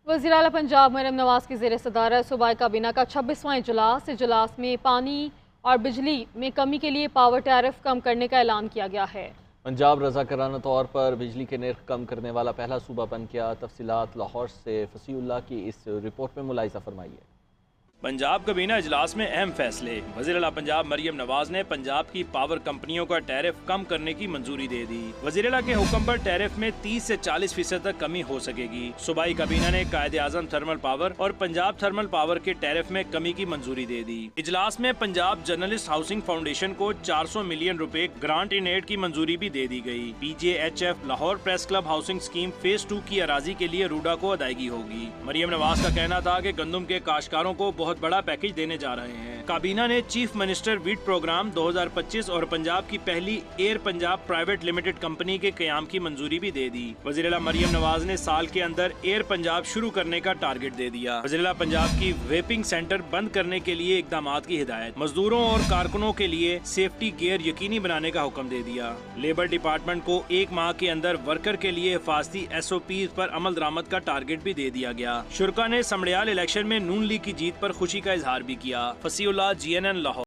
वज़ीर आला पंजाब मरियम नवाज की ज़ेर सदारत सूबाई काबीना का 26वां इजलास में पानी और बिजली में कमी के लिए पावर टैरिफ कम करने का ऐलान किया गया है। पंजाब रज़ाकाराना तौर पर बिजली के नर्ख कम करने वाला पहला सूबा बन गया। तफसीलात लाहौर से फसीउल्लाह की इस रिपोर्ट में मुलाहिज़ा फरमाइए। पंजाब काबीना इजलास में अहम फैसले। वज़ीर आला पंजाब मरियम नवाज ने पंजाब की पावर कंपनियों का टैरिफ कम करने की मंजूरी दे दी। वज़ीर आला के हुक्म पर टैरिफ में 30 से 40% तक कमी हो सकेगी। सूबाई काबीना ने कायदे आज़म थर्मल पावर और पंजाब थर्मल पावर के टैरिफ में कमी की मंजूरी दे दी। इजलास में पंजाब जर्नलिस्ट हाउसिंग फाउंडेशन को 400 मिलियन रुपए ग्रांट इन एड की मंजूरी भी दे दी गई। PJHF Lahore press club housing scheme phase 2 की अराजी के लिए रूडा को अदायगी होगी। मरियम नवाज का कहना था कि गंदम के काश्तकारों को बहुत बड़ा पैकेज देने जा रहे हैं। काबीना ने चीफ मिनिस्टर वीट प्रोग्राम 2025 और पंजाब की पहली air Punjab private limited company के कयाम की मंजूरी भी दे दी। वज़ीर आला मरियम नवाज ने साल के अंदर एयर पंजाब शुरू करने का टारगेट दे दिया। वज़ीर आला पंजाब की वेपिंग सेंटर बंद करने के लिए इकदामात की हिदायत। मजदूरों और कारकुनों के लिए सेफ्टी गियर यकीनी बनाने का हुक्म दे दिया। लेबर डिपार्टमेंट को 1 माह के अंदर वर्कर के लिए हिफाजती SOP पर अमल दरामद का टारगेट भी दे दिया गया। शुरा ने समड़ियाल इलेक्शन में नून लीग की जीत पर खुशी का इजहार भी किया। फसीउल्लाह, GNN लाहौर।